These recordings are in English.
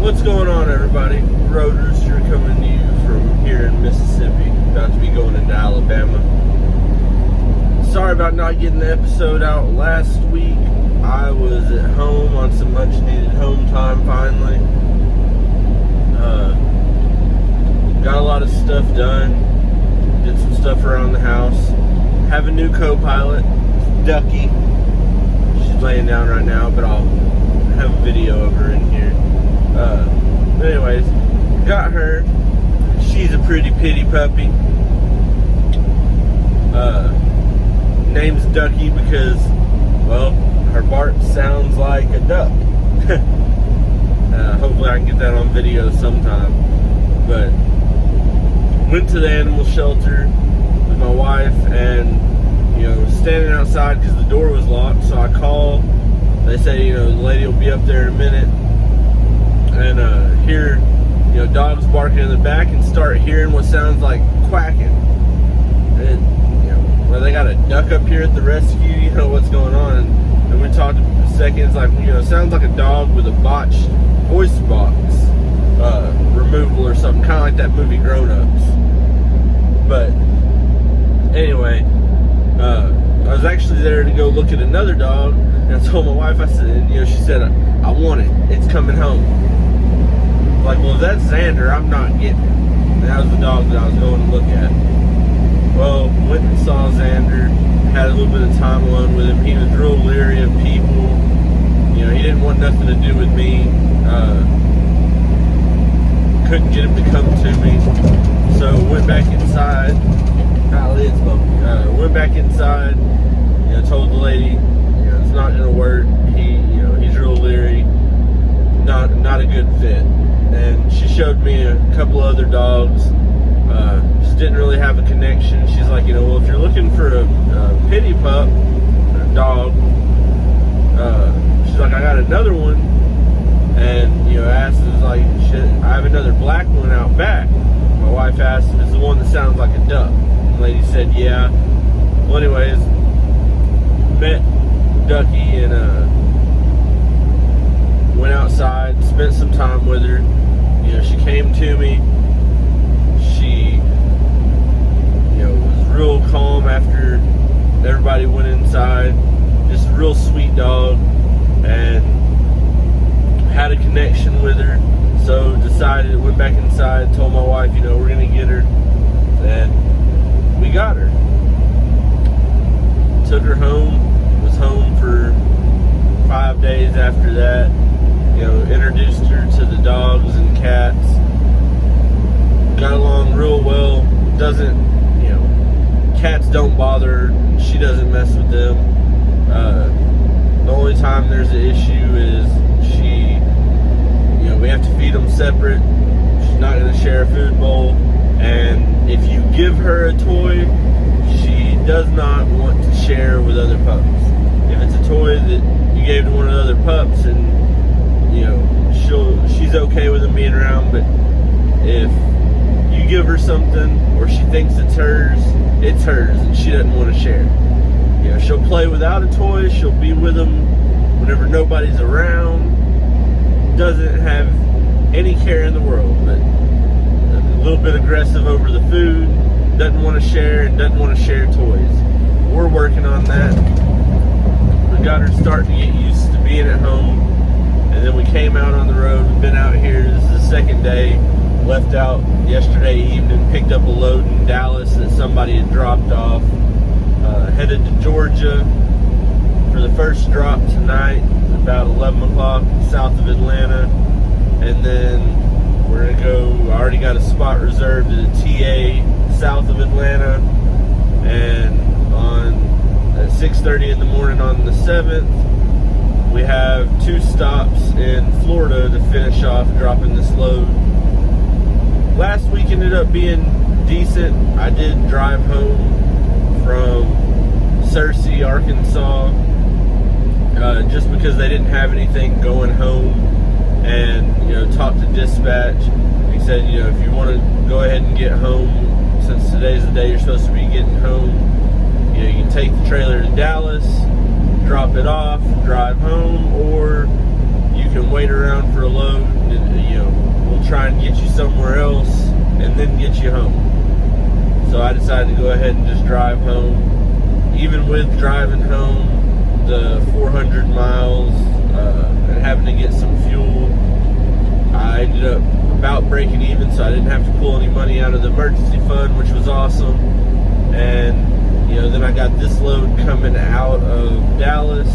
What's going on, everybody? Rooster coming to you from here in Mississippi. About to be going into Alabama. Sorry about not getting the episode out last week. I was at home on some much needed home time finally. Got a lot of stuff done. Did some stuff around the house. Have a new co-pilot, Duckee. She's laying down right now, but I'll have a video of her in here. Anyways, got her. She's a pretty pitty puppy. Name's Duckee because, well, her bark sounds like a duck. Hopefully I can get that on video sometime. But went to the animal shelter with my wife, and standing outside because the door was locked. So I call. They say the lady will be up there in a minute, and hear dogs barking in the back, and start hearing what sounds like quacking. And well, they got a duck up here at the rescue. What's going on? And we talked a second. It's like it sounds like a dog with a botched voice box removal or something, kind of like that movie Grown Ups. But anyway, I was actually there to go look at another dog, and I told my wife, I said, she said, I want it. It's coming home. Like, well, if that's Xander, I'm not getting it. And that was the dog that I was going to look at. Well, went and saw Xander, had a little bit of time alone with him. He was real leery of people. He didn't want nothing to do with me. Couldn't get him to come to me. So went back inside. Went back inside. Told the lady, it's not gonna work. He's real leery. Not a good fit. And she showed me a couple other dogs. Just didn't really have a connection. She's like, well, if you're looking for a pity pup, a dog, she's like, I got another one. And asked, is like, shit, I have another black one out back. My wife asked if it's the one that sounds like a duck. The lady said, yeah. Well, anyways, met Duckee and went outside, spent some time with her. She came to me. She, was real calm after everybody went inside. Just a real sweet dog, and had a connection with her. So decided, went back inside, told my wife, we're gonna get her, and we got her. Took her home, was home for 5 days after that. Introduced her to the dogs and cats. Got along real well. Cats don't bother her. She doesn't mess with them. The only time there's an issue is we have to feed them separate. She's not going to share a food bowl. And if you give her a toy, she does not want to share with other pups. If it's a toy that you gave to one of the other pups, and she's okay with them being around, but if you give her something or she thinks it's hers, and she doesn't want to share. She'll play without a toy. She'll be with them whenever nobody's around. Doesn't have any care in the world, but a little bit aggressive over the food. Doesn't want to share, and doesn't want to share toys. We're working on that. We got her starting to get used to being at home, and then we came out on the road. We've been out here. This is the second day. Left out yesterday evening, picked up a load in Dallas that somebody had dropped off. Headed to Georgia for the first drop tonight, about 11 o'clock south of Atlanta, and then we're gonna go. I already got a spot reserved at a TA south of Atlanta, and at 6:30 in the morning on the 7th, we have 2 stops in Florida to finish off dropping this load. Last week ended up being decent. I did drive home from Searcy, Arkansas, just because they didn't have anything going home, and talked to dispatch. He said, if you want to go ahead and get home, since today's the day you're supposed to be getting home, you can take the trailer to Dallas, drop it off, drive home, or you you can wait around for a load, and, we'll try and get you somewhere else and then get you home. So I decided to go ahead and just drive home. Even with driving home the 400 miles and having to get some fuel, I ended up about breaking even, so I didn't have to pull any money out of the emergency fund, which was awesome. And then I got this load coming out of Dallas,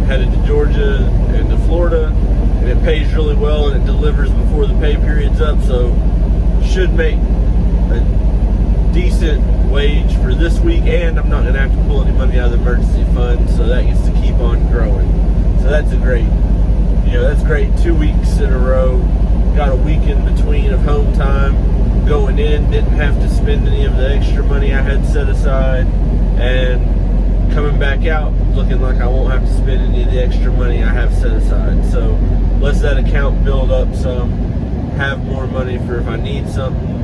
headed to Georgia and to Florida, and it pays really well and it delivers before the pay period's up, so should make a decent wage for this week, and I'm not going to have to pull any money out of the emergency fund, so that gets to keep on growing. So that's that's great. 2 weeks in a row, got a week in between of home time. Going in, didn't have to spend any of the extra money I had set aside, and coming back out looking like I won't have to spend any of the extra money I have set aside. So lets that account build up some, have more money for if I need something,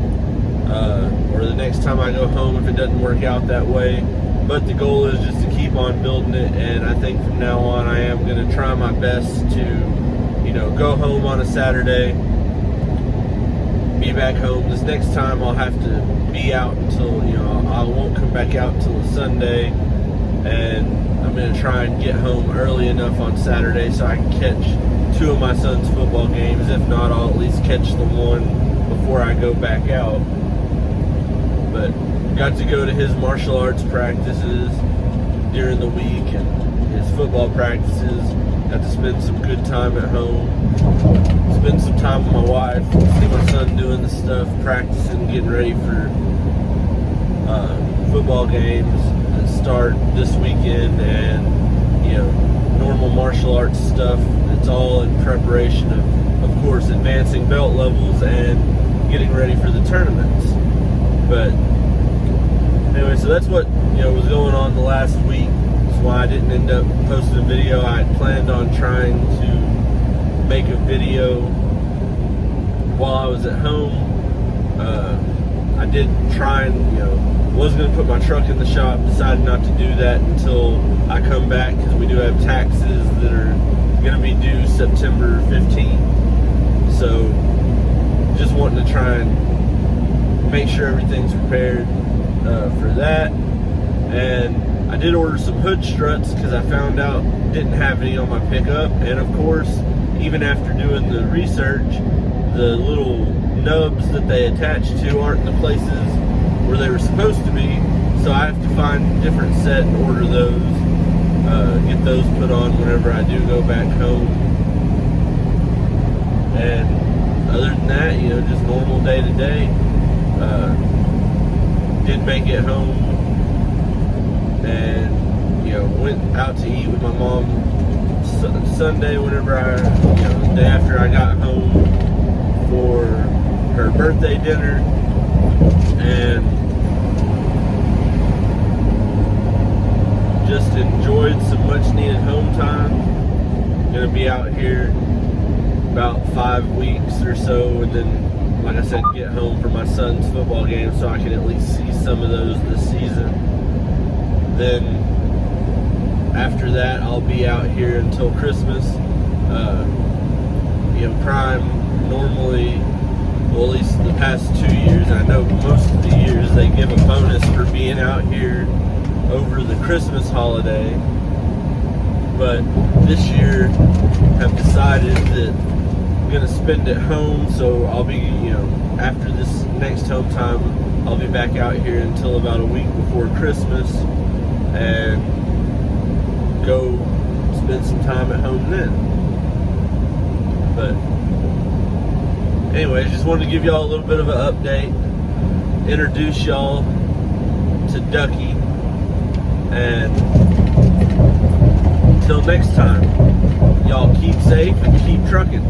or the next time I go home if it doesn't work out that way. But the goal is just to keep on building it, and I think from now on I am going to try my best to go home on a Saturday, be back home. This next time I'll have to be out until, I won't come back out until a Sunday, and I'm going to try and get home early enough on Saturday so I can catch 2 of my son's football games. If not, I'll at least catch the one before I go back out. But got to go to his martial arts practices during the week and his football practices. Got to spend some good time at home, spend some time with my wife, see my son doing the stuff, practicing, getting ready for football games that start this weekend, and normal martial arts stuff. It's all in preparation of course, advancing belt levels and getting ready for the tournaments. But anyway, so that's what was going on the last week. That's why I didn't end up posting a video. I had planned on trying to make a video while I was at home. I did try and was going to put my truck in the shop. Decided not to do that until I come back, because we do have taxes that are going to be due September 15th. So just wanting to try and make sure everything's prepared for that. And I did order some hood struts because I found out didn't have any on my pickup. And of course, even after doing the research, the little nubs that they attach to aren't in the places where they were supposed to be. So I have to find a different set and order those, get those put on whenever I do go back home. And other than that, just normal day to day. Did make it home, and went out to eat with my mom Sunday whenever the day after I got home for her birthday dinner, and just enjoyed some much needed home time. Gonna be out here about 5 weeks or so, and then, like I said, get home for my son's football game so I can at least see some of those this season. Then after that, I'll be out here until Christmas. Prime normally, well, at least the past 2 years, I know most of the years, they give a bonus for being out here over the Christmas holiday. But this year, I've decided that I'm going to spend it home, so I'll be, after this next home time, I'll be back out here until about a week before Christmas, and go spend some time at home then. But anyways, just wanted to give y'all a little bit of an update, introduce y'all to Duckee, and until next time, y'all keep safe and keep trucking.